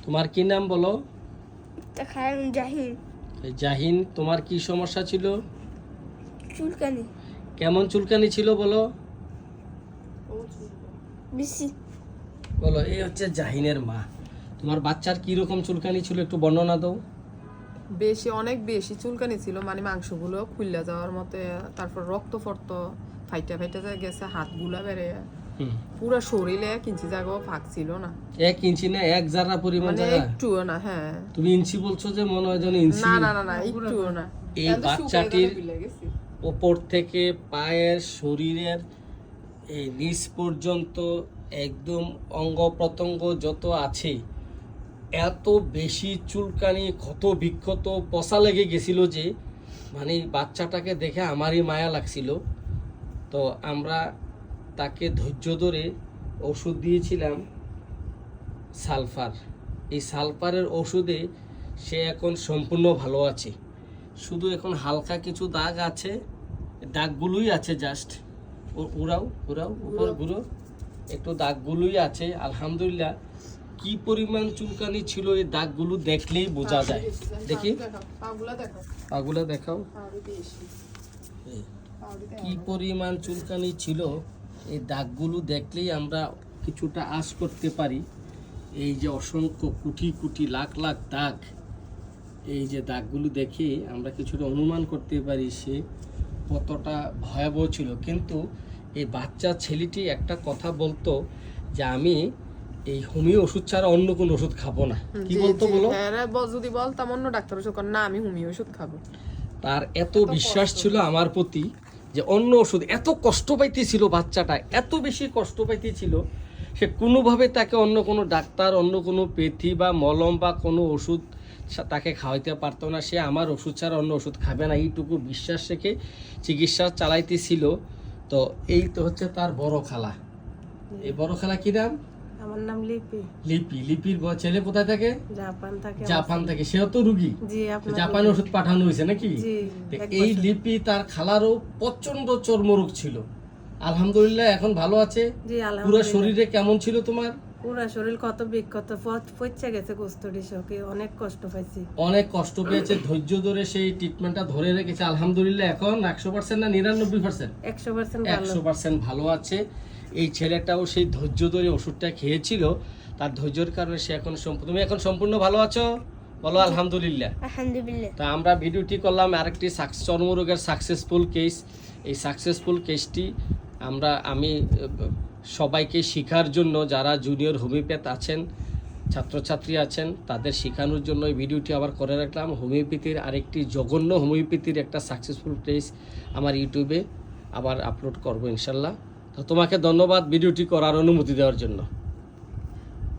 তোমার কি নাম বলো? জাহিন। জাহিন, তোমার কি সমস্যা ছিল? চুলকানি। কেমন চুলকানি ছিল বলো? বেশি। বলো, এই হচ্ছে জাহিনের মা। তোমার বাচ্চার কি রকম চুলকানি ছিল একটু বর্ণনা দাও। বেশি, অনেক বেশি চুলকানি ছিল, মানে মাংসগুলো খুললে যাওয়ার মতো, তারপর রক্ত ফর্ত ফাইটা ফাইটা যায় গেছে, হাতগুলা বেড়ে পুরো শরীরে এক ইঞ্চি জায়গাও ফাঁক ছিল না। 1 ইঞ্চি না, 1 জারা পরিমাণ মানে জায়গা? একটুও না। হ্যাঁ, তুমি ইঞ্চি বলছো যে মনে হয় যেন ইঞ্চি। না না না না, একটুও না। এই বাচ্চাটির ওপর থেকে পায়ের শরীরের এই নিচ পর্যন্ত একদম অঙ্গ প্রত্যঙ্গ যত আছে এত বেশি চুলকানি, ক্ষত বিক্ষত, পচা লেগে গেছিল যে মানে বাচ্চাটাকে দেখে আমারই মায়া লাগছিল। তো আমরা তাকে ধৈর্য ধরে ওষুধ দিয়েছিলাম সালফার। এই সালফারের ওষুধে সে এখন সম্পূর্ণ ভালো আছে। শুধু এখন হালকা কিছু দাগ আছে, দাগগুলোই আছে জাস্ট। উড়াও উড়াও উপর ঘুরো, একটু দাগগুলোই আছে। আলহামদুলিল্লাহ, কি পরিমাণ চুলকানি ছিল এই দাগগুলো দেখলেই বোঝা যায়। দেখি পাগুলা দেখাও, কি পরিমাণ চুলকানি ছিল। এই দাগগুলো দেখলেই আমরা কিছুটা আশ করতে পারি। এই যে অসংখ্য কোটি কোটি লাখ লাখ দাগ, এই যে দাগগুলো দেখে আমরা কিছুটা অনুমান করতে পারি সে কতটা ভয়াবহ ছিল। কিন্তু এই বাচ্চা ছেলেটি একটা কথা বলতো যে আমি এই হোমিও ওষুধ ছাড়া অন্য কোনো ওষুধ খাবো না। কি বলতো বলো? যদি বলতাম অন্য ডাক্তার ওষুধ, না আমি হোমিও ওষুধ খাবো। তার এত বিশ্বাস ছিল আমার প্রতি যে অন্য ওষুধ, এত কষ্ট পাইতেছিল বাচ্চাটা, এত বেশি কষ্ট পাইতেছিল, সে কোনোভাবে তাকে অন্য কোনো ডাক্তার, অন্য কোনো পেথি বা মলম বা কোনো ওষুধ তাকে খাওয়াইতে পারতো না। সে আমার ওষুধ ছাড়া অন্য ওষুধ খাবে না, এইটুকু বিশ্বাস রেখে চিকিৎসা চালাইতেছিল। তো এই তো হচ্ছে তার বড় খালা। এই বড় খালা কি নাম? আমার নাম লিপি। লিপি। লিপির ছেলে কোথায় থাকে? জাপান থাকে। জাপান থেকে। সেও তো রুগী। জি, আপনার জাপানে ওষুধ পাঠানো হয়েছে নাকি? জি। এই লিপি তার খালারও প্রচন্ড চর্মরোগ ছিল। আলহামদুলিল্লাহ এখন ভালো আছে। জি, পুরো আলহামদুলিল্লাহ। শরীরে কেমন ছিল তোমার? পুরো শরীর কত বিক্ষত পচে গেছে, কুষ্ঠটি শোকে অনেক কষ্ট পাইছি। অনেক কষ্ট পেয়েছে, ধৈর্য ধরে সেই ট্রিটমেন্টটা ধরে রেখেছে। আলহামদুলিল্লাহ এখন 100% না 99%? 100% ভালো। 100% ভালো আছে। এই ছেলেটাও সেই ধৈর্য ধরে ওষুধটা খেয়েছিল, তার ধৈর্যের কারণে সে এখন তুমি এখন সম্পূর্ণ ভালো আছো? বলো আলহামদুলিল্লাহ। আলহামদুলিল্লাহ। তা আমরা ভিডিওটি করলাম আরেকটি চর্মরোগের সাকসেসফুল কেস। এই সাকসেসফুল কেসটি আমি সবাইকে শেখার জন্য, যারা জুনিয়র হোমিওপ্যাথ আছেন, ছাত্রছাত্রী আছেন, তাদের শেখানোর জন্য এই ভিডিওটি আবার করে রাখলাম। হোমিওপ্যাথির আরেকটি জঘন্য হোমিওপ্যাথির একটা সাকসেসফুল কেস আমার ইউটিউবে আবার আপলোড করব ইনশাল্লাহ। তো তোমাকে ধন্যবাদ ভিডিওটি করার অনুমতি দেওয়ার জন্য।